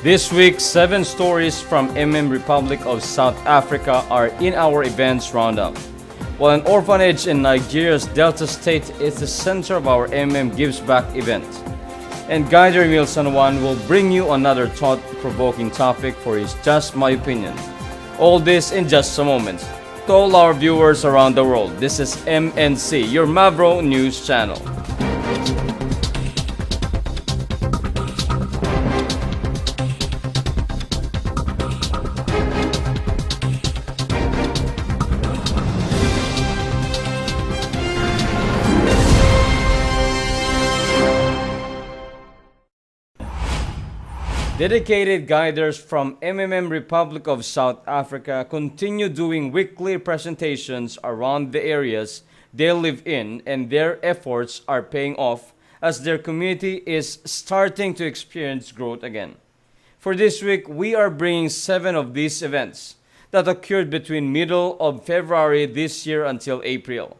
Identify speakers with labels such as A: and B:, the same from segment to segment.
A: This week, 7 stories from Republic of South Africa are in our Events Roundup. While an orphanage in Nigeria's Delta State is the center of our Gives Back event. And Guider Emil San Juan will bring you another thought-provoking topic for his Just My Opinion. All this in just a moment. To all our viewers around the world, this is MNC, your Mavro News channel. Dedicated guiders from Republic of South Africa continue doing weekly presentations around the areas they live in, and their efforts are paying off as their community is starting to experience growth again. For this week, we are bringing 7 of these events that occurred between middle of February this year until April.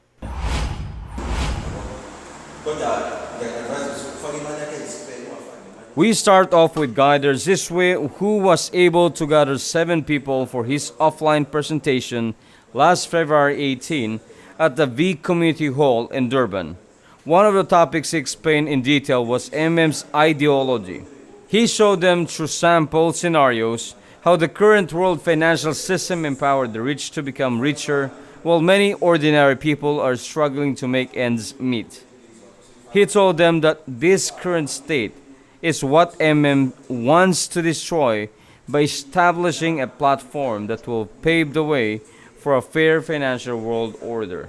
A: We start off with Guider Ziswe, who was able to gather 7 people for his offline presentation last February 18 at the V Community Hall in Durban. One of the topics he explained in detail was MM's ideology. He showed them through sample scenarios how the current world financial system empowered the rich to become richer, while many ordinary people are struggling to make ends meet. He told them that this current state is what wants to destroy by establishing a platform that will pave the way for a fair financial world order.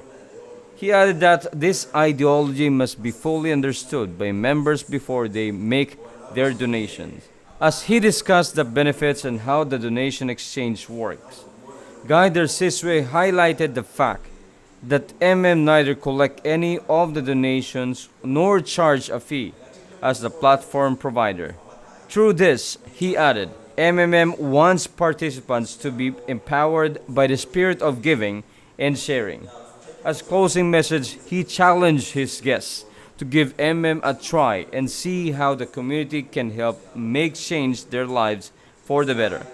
A: He added that this ideology must be fully understood by members before they make their donations. As he discussed the benefits and how the donation exchange works, Guider Siswe highlighted the fact that neither collect any of the donations nor charge a fee as the platform provider. Through this, he added, wants participants to be empowered by the spirit of giving and sharing. As closing message, he challenged his guests to give a try and see how the community can help make change their lives for the better.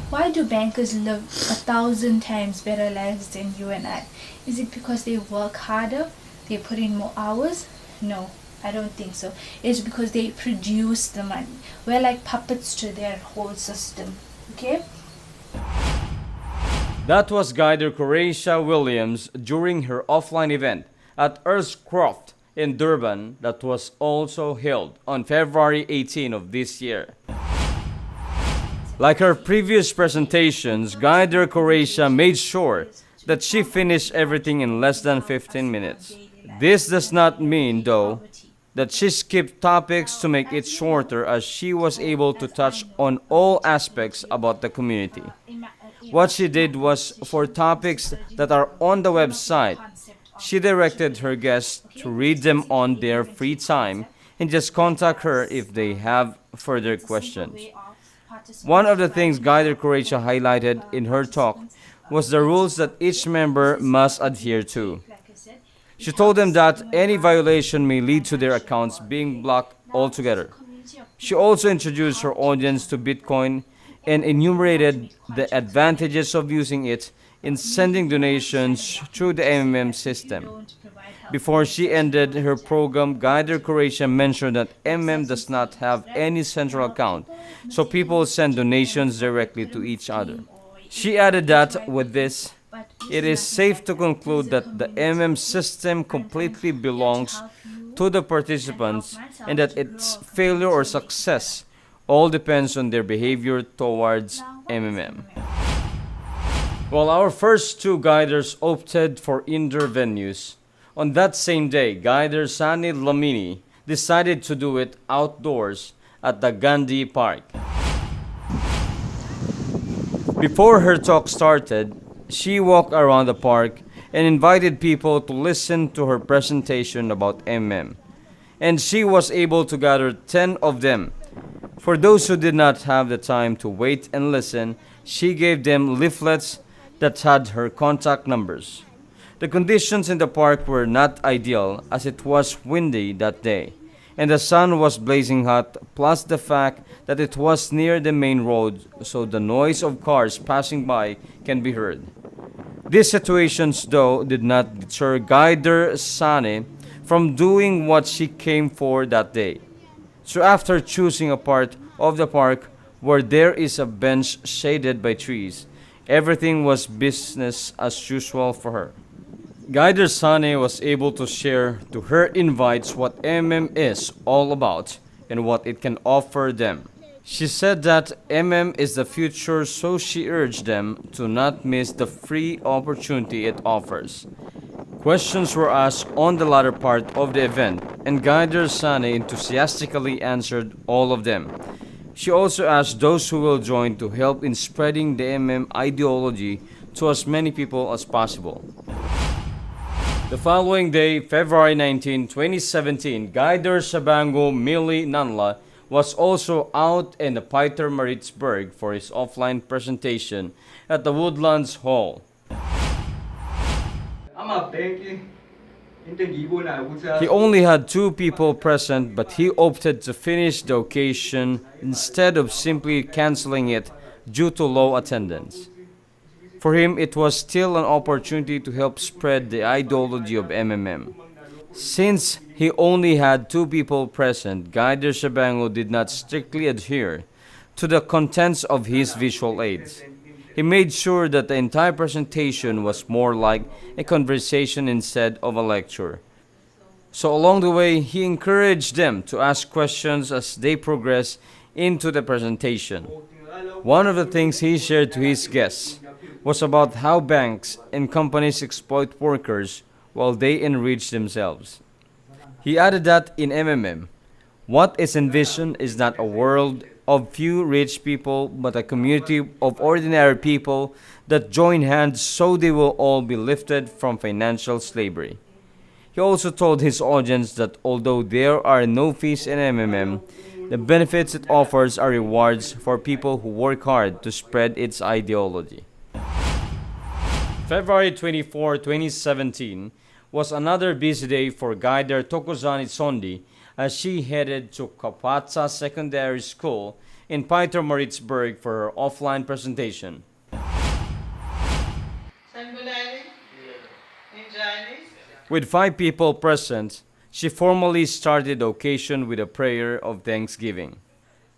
B: Why do bankers live 1,000 times better lives than you and I? Is it because they work harder? They put in more hours? No, I don't think so. It's because they produce the money. We're like puppets to their whole system. Okay?
A: That was Guider Croatia Williams during her offline event at Earthcroft in Durban that was also held on February 18 of this year. Like her previous presentations, Guider Croatia made sure that she finished everything in less than 15 minutes. This does not mean, though, that she skipped topics to make it shorter, as she was able to touch on all aspects about the community. What she did was, for topics that are on the website, she directed her guests to read them on their free time and just contact her if they have further questions. One of the things Guider Croatia highlighted in her talk was the rules that each member must adhere to. She told them that any violation may lead to their accounts being blocked altogether. She also introduced her audience to Bitcoin and enumerated the advantages of using it in sending donations through the system. Before she ended her program, Guider Croatia mentioned that does not have any central account, so people send donations directly to each other. She added that with this, it is safe to conclude that the system completely belongs to the participants and that its failure or success all depends on their behavior towards While our first 2 guiders opted for indoor venues, on that same day, Guider Sani Lamini decided to do it outdoors at the Gandhi Park. Before her talk started, she walked around the park and invited people to listen to her presentation about and she was able to gather 10 of them. For those who did not have the time to wait and listen, she gave them leaflets that had her contact numbers. The conditions in the park were not ideal as it was windy that day. and the sun was blazing hot, plus the fact that it was near the main road, so the noise of cars passing by can be heard. These situations, though, did not deter Guider Sane from doing what she came for that day. So, after choosing a part of the park where there is a bench shaded by trees, everything was business as usual for her. Guider Sane was able to share to her invites what is all about and what it can offer them. She said that is the future, so she urged them to not miss the free opportunity it offers. Questions were asked on the latter part of the event, and Guider Sane enthusiastically answered all of them. She also asked those who will join to help in spreading the ideology to as many people as possible. The following day, February 19, 2017, Guider Sabango Mili Nanla was also out in the Peter Maritzburg for his offline presentation at the Woodlands Hall. He only had 2 people present, but he opted to finish the occasion instead of simply canceling it due to low attendance. For him, it was still an opportunity to help spread the ideology of MMM. Since he only had 2 people present, Guider Sabango did not strictly adhere to the contents of his visual aids. He made sure that the entire presentation was more like a conversation instead of a lecture. So along the way, he encouraged them to ask questions as they progressed into the presentation. One of the things he shared to his guests was about how banks and companies exploit workers while they enrich themselves. He added that in MMM, what is envisioned is not a world of few rich people, but a community of ordinary people that join hands so they will all be lifted from financial slavery. He also told his audience that although there are no fees in MMM, the benefits it offers are rewards for people who work hard to spread its ideology. February 24, 2017 was another busy day for Guider Tokozani Sondi as she headed to Kapatsa Secondary School in Peter Maritzburg for her offline presentation. With 5 people present, she formally started the occasion with a prayer of thanksgiving.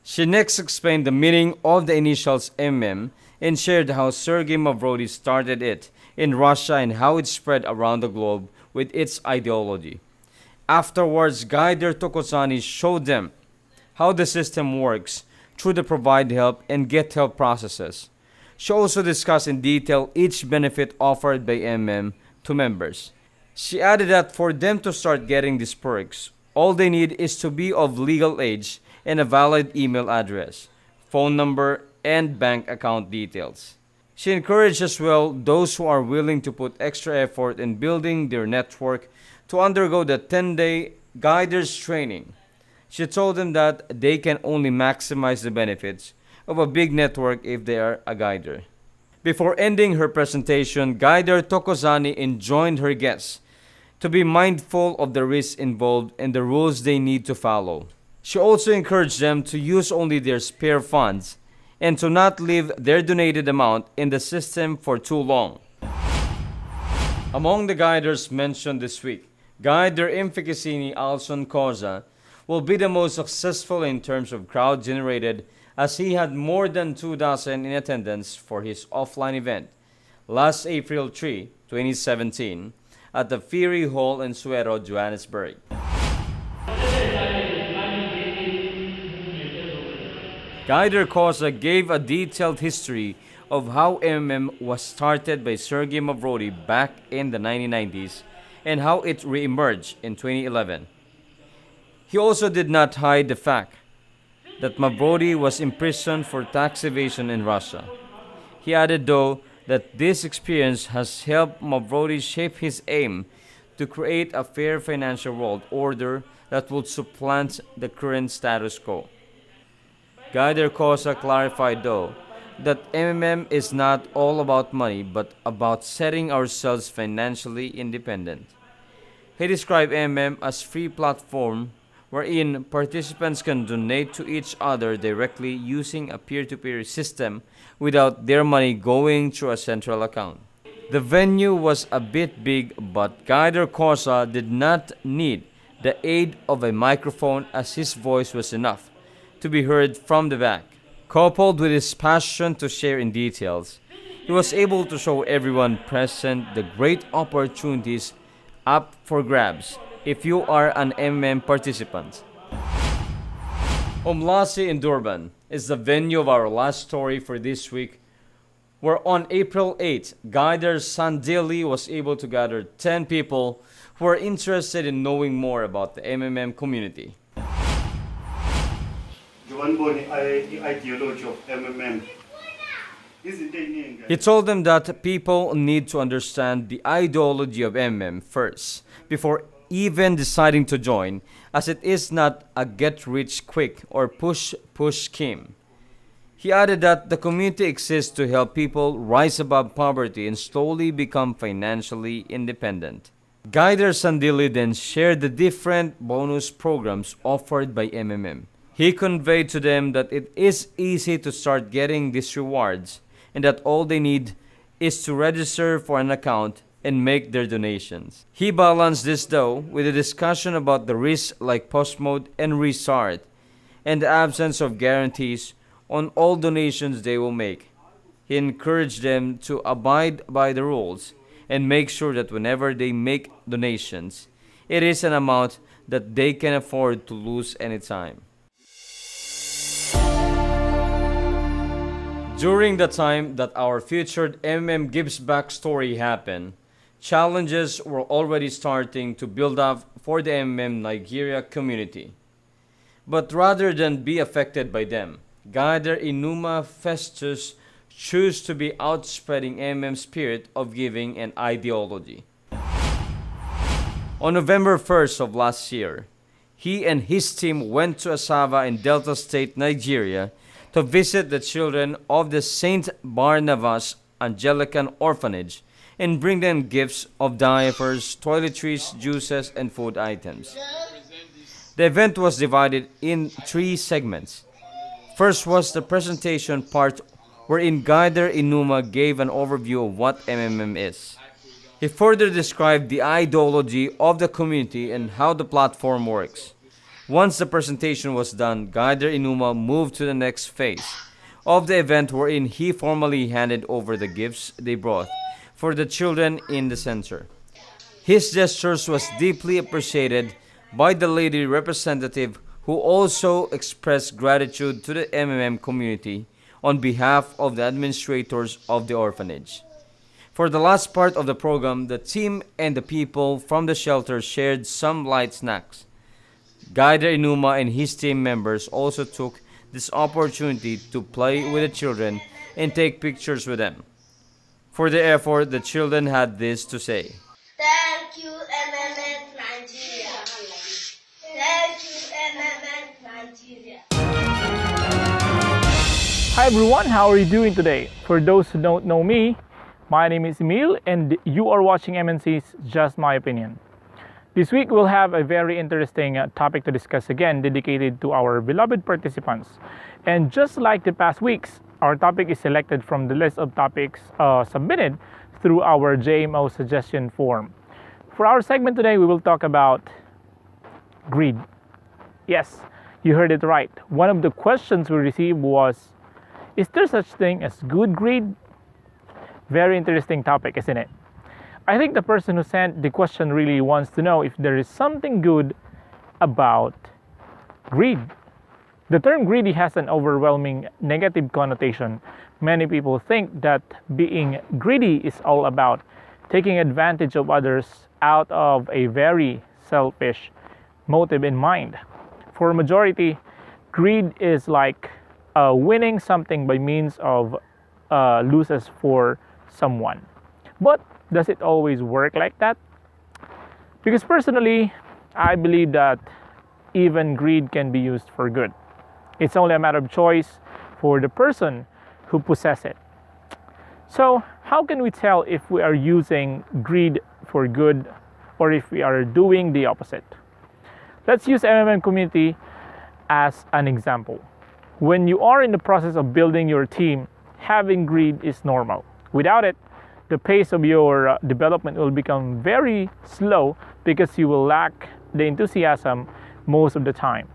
A: She next explained the meaning of the initials MM and shared how Sergei Mavrodi started it in Russia and how it spread around the globe with its ideology. Afterwards, Guider Tokozani showed them how the system works through the provide help and get help processes. She also discussed in detail each benefit offered by to members. She added that for them to start getting these perks, all they need is to be of legal age and a valid email address, phone number, and bank account details. She encouraged as well those who are willing to put extra effort in building their network to undergo the 10-day Guiders training. She told them that they can only maximize the benefits of a big network if they are a guider. Before ending her presentation, Guider Tokozani enjoined her guests to be mindful of the risks involved and the rules they need to follow. She also encouraged them to use only their spare funds and to not leave their donated amount in the system for too long. Among the guiders mentioned this week, Guider Emil Alson Cosa will be the most successful in terms of crowd generated as he had more than 2,000 in attendance for his offline event last April 3, 2017 at the Ferry Hall in Suero, Johannesburg. Guider Cosa gave a detailed history of how MMM was started by Sergei Mavrodi back in the 1990s and how it re-emerged in 2011. He also did not hide the fact that Mavrodi was imprisoned for tax evasion in Russia. He added, though, that this experience has helped Mavrodi shape his aim to create a fair financial world order that would supplant the current status quo. Guider Cosa clarified, though, that MMM is not all about money but about setting ourselves financially independent. He described MMM as free platform wherein participants can donate to each other directly using a peer-to-peer system without their money going through a central account. The venue was a bit big, but Guider Cosa did not need the aid of a microphone as his voice was enough to be heard from the back. Coupled with his passion to share in details, he was able to show everyone present the great opportunities up for grabs if you are an participant. Umlasi in Durban is the venue of our last story for this week, where on April 8, Guider Sandili was able to gather 10 people who are interested in knowing more about the community.
C: The ideology of
A: He told them that people need to understand the ideology of first, before even deciding to join, as it is not a get-rich-quick or push scheme. He added that the community exists to help people rise above poverty and slowly become financially independent. Guider Sandili then shared the different bonus programs offered by He conveyed to them that it is easy to start getting these rewards and that all they need is to register for an account and make their donations. He balanced this though with a discussion about the risks like post-mode and restart and the absence of guarantees on all donations they will make. He encouraged them to abide by the rules and make sure that whenever they make donations, it is an amount that they can afford to lose anytime. During the time that our featured Gives Back story happened, challenges were already starting to build up for the Nigeria community. But rather than be affected by them, Guider Enuma Festus chose to be outspreading spirit of giving and ideology. On November 1st of last year, he and his team went to Asaba in Delta State, Nigeria, to visit the children of the St. Barnabas Anglican Orphanage and bring them gifts of diapers, toiletries, juices, and food items. The event was divided in 3 segments. First was the presentation part, wherein Guider Enuma gave an overview of what is. He further described the ideology of the community and how the platform works. Once the presentation was done, Guider Enuma moved to the next phase of the event, wherein he formally handed over the gifts they brought for the children in the center. His gestures was deeply appreciated by the lady representative, who also expressed gratitude to the community on behalf of the administrators of the orphanage. For the last part of the program, the team and the people from the shelter shared some light snacks. Guider Enuma and his team members also took this opportunity to play with the children and take pictures with them. For the effort, the children had this to say.
D: Thank you, Nigeria. Thank you, Nigeria.
E: Hi everyone, how are you doing today? For those who don't know me, my name is Emil and you are watching MNC's Just My Opinion. This week we'll have a very interesting topic to discuss again, dedicated to our beloved participants. And just like the past weeks, our topic is selected from the list of topics submitted through our JMO suggestion form. For our segment today, we will talk about greed. Yes, you heard it right. One of the questions we received was, is there such thing as good greed? Very interesting topic, isn't it? I think the person who sent the question really wants to know if there is something good about greed. The term greedy has an overwhelming negative connotation. Many people think that being greedy is all about taking advantage of others out of a very selfish motive in mind. For a majority, greed is like winning something by means of losses for someone. But does it always work like that? Because personally, I believe that even greed can be used for good. It's only a matter of choice for the person who possesses it. So, how can we tell if we are using greed for good or if we are doing the opposite? Let's use MMM community as an example. When you are in the process of building your team, having greed is normal. Without it, the pace of your development will become very slow because you will lack the enthusiasm most of the time.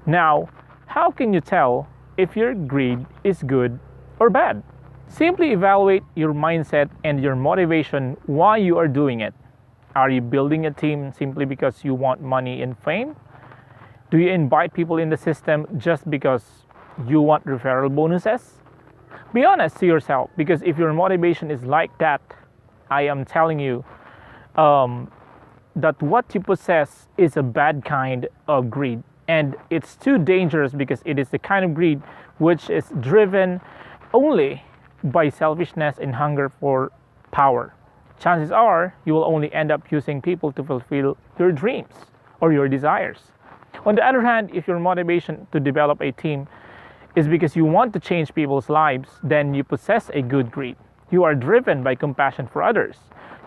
E: Now, how can you tell if your greed is good or bad? Simply evaluate your mindset and your motivation why you are doing it. Are you building a team simply because you want money and fame? Do you invite people in the system just because you want referral bonuses? Be honest to yourself, because if your motivation is like that, I am telling you that what you possess is a bad kind of greed. And it's too dangerous because it is the kind of greed which is driven only by selfishness and hunger for power. Chances are you will only end up using people to fulfill your dreams or your desires. On the other hand, if your motivation to develop a team is because you want to change people's lives, then you possess a good greed. You are driven by compassion for others.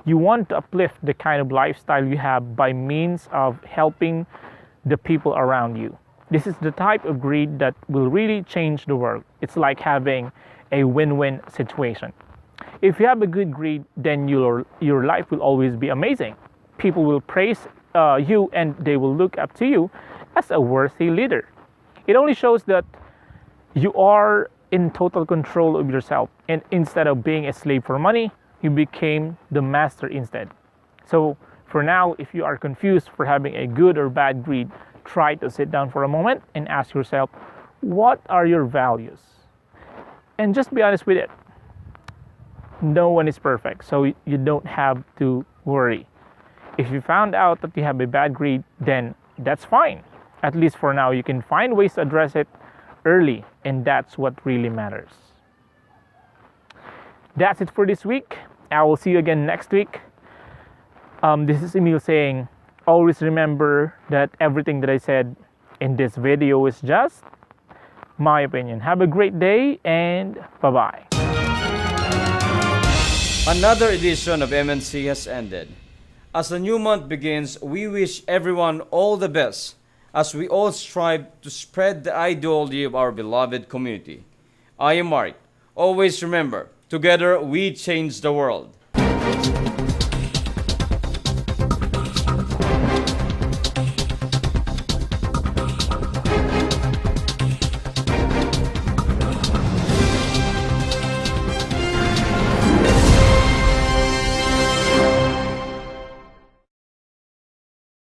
E: You want to uplift the kind of lifestyle you have by means of helping the people around you. This is the type of greed that will really change the world. It's like having a win-win situation. If you have a good greed, then your life will always be amazing. People will praise you and they will look up to you as a worthy leader. It only shows that you are in total control of yourself, and instead of being a slave for money, you became the master instead. So for now, if you are confused for having a good or bad greed, try to sit down for a moment and ask yourself, what are your values? And just be honest with it. No one is perfect, so you don't have to worry. If you found out that you have a bad greed, then that's fine. At least for now, you can find ways to address it early, and that's what really matters. That's it for this week. I will see you again next week. This is Emil saying, always remember that everything that I said in this video is just my opinion. Have a great day and bye-bye.
A: Another edition of MNC has ended. As the new month begins, we wish everyone all the best as we all strive to spread the ideology of our beloved community. I am Mark. Always remember, together we change the world.